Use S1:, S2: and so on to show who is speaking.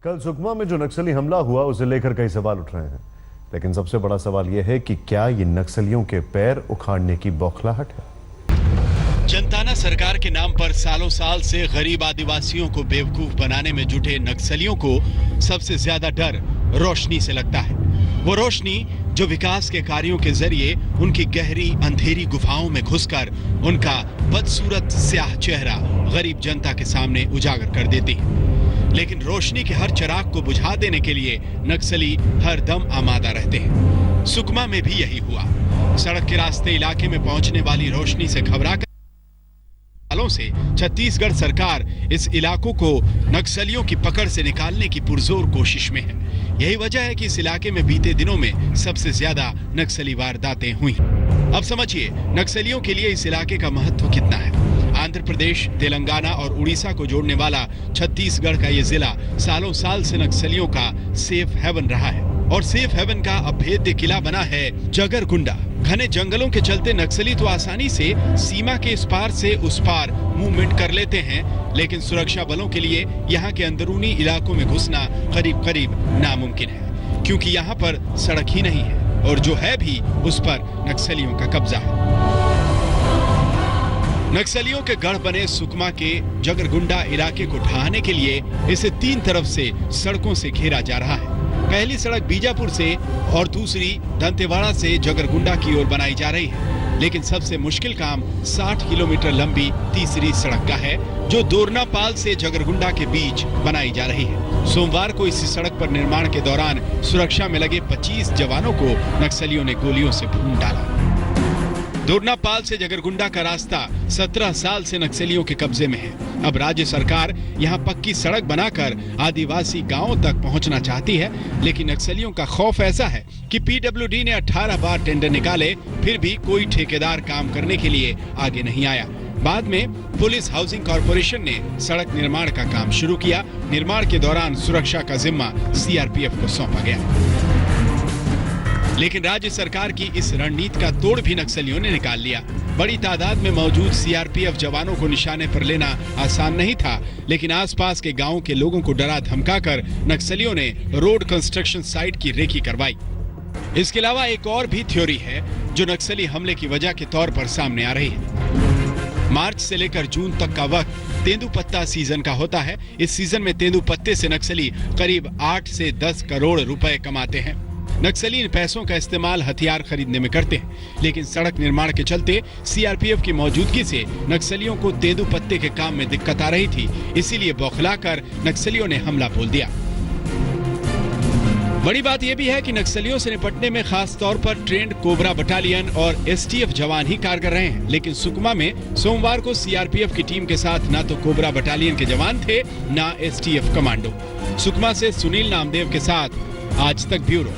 S1: कल सुकमा में जो नक्सली हमला हुआ उसे लेकर कई सवाल उठ रहे हैं, लेकिन सबसे बड़ा सवाल यह है कि क्या ये नक्सलियों के पैर उखाड़ने की बौखलाहट है।
S2: जनताना सरकार के नाम पर सालों साल से गरीब आदिवासियों को बेवकूफ बनाने में जुटे नक्सलियों को सबसे ज्यादा डर रोशनी से लगता है। वो रोशनी जो विकास के कार्यों के जरिए उनकी गहरी अंधेरी गुफाओं में घुसकर उनका बदसूरत स्याह चेहरा गरीब जनता के सामने उजागर कर देती है। लेकिन रोशनी के हर चिराग को बुझा देने के लिए नक्सली हर दम आमादा रहते हैं। सुकमा में भी यही हुआ। सड़क के रास्ते इलाके में पहुंचने वाली रोशनी से घबराकर सालों से छत्तीसगढ़ सरकार इस इलाकों को नक्सलियों की पकड़ से निकालने की पुरजोर कोशिश में है। यही वजह है कि इस इलाके में बीते दिनों में सबसे ज्यादा नक्सली वारदातें हुई। अब समझिए नक्सलियों के लिए इस इलाके का महत्व कितना है। आंध्र प्रदेश, तेलंगाना और उड़ीसा को जोड़ने वाला छत्तीसगढ़ का ये जिला सालों साल से नक्सलियों का सेफ हेवन रहा है और सेफ हेवन का अभेद्य किला बना है जगरगुंडा। घने जंगलों के चलते नक्सली तो आसानी से सीमा के इस पार से उस पार मूवमेंट कर लेते हैं, लेकिन सुरक्षा बलों के लिए यहाँ के अंदरूनी इलाकों में घुसना करीब करीब नामुमकिन है, क्योंकि यहाँ पर सड़क ही नहीं है और जो है भी उस पर नक्सलियों का कब्जा है। नक्सलियों के गढ़ बने सुकमा के जगरगुंडा इलाके को ढहाने के लिए इसे 3 तरफ से सड़कों से घेरा जा रहा है। पहली सड़क बीजापुर से और दूसरी दंतेवाड़ा से जगरगुंडा की ओर बनाई जा रही है, लेकिन सबसे मुश्किल काम 60 किलोमीटर लंबी तीसरी सड़क का है जो दोरनापाल से जगरगुंडा के बीच बनाई जा रही है। सोमवार को इसी सड़क पर निर्माण के दौरान सुरक्षा में लगे 25 जवानों को नक्सलियों ने गोलियों से भून डाला। दोरनापाल से जगरगुंडा का रास्ता 17 साल से नक्सलियों के कब्जे में है। अब राज्य सरकार यहां पक्की सड़क बनाकर आदिवासी गांवों तक पहुंचना चाहती है, लेकिन नक्सलियों का खौफ ऐसा है कि पीडब्ल्यूडी ने 18 बार टेंडर निकाले, फिर भी कोई ठेकेदार काम करने के लिए आगे नहीं आया। बाद में पुलिस हाउसिंग कॉर्पोरेशन ने सड़क निर्माण का काम शुरू किया। निर्माण के दौरान सुरक्षा का जिम्मा सीआरपीएफ को सौंपा गया, लेकिन राज्य सरकार की इस रणनीति का तोड़ भी नक्सलियों ने निकाल लिया। बड़ी तादाद में मौजूद सीआरपीएफ जवानों को निशाने पर लेना आसान नहीं था, लेकिन आसपास के गांवों के लोगों को डरा धमकाकर नक्सलियों ने रोड कंस्ट्रक्शन साइट की रेकी करवाई। इसके अलावा एक और भी थ्योरी है जो नक्सली हमले की वजह के तौर पर सामने आ रही है। मार्च से लेकर जून तक का वक्त तेंदुपत्ता सीजन का होता है। इस सीजन में तेंदुपत्ते से नक्सली करीब 8 से 10 करोड़ रुपए कमाते हैं। नक्सली इन पैसों का इस्तेमाल हथियार खरीदने में करते हैं, लेकिन सड़क निर्माण के चलते सीआरपीएफ की मौजूदगी से नक्सलियों को तेंदुपत्ते के काम में दिक्कत आ रही थी, इसीलिए बौखलाकर नक्सलियों ने हमला बोल दिया। बड़ी बात यह भी है कि नक्सलियों से निपटने में खास तौर पर ट्रेंड कोबरा बटालियन और एसटीएफ जवान ही कारगर रहे हैं, लेकिन सुकमा में सोमवार को सीआरपीएफ की टीम के साथ न तो कोबरा बटालियन के जवान थे न एसटीएफ कमांडो। सुकमा से सुनील नामदेव के साथ आज तक ब्यूरो।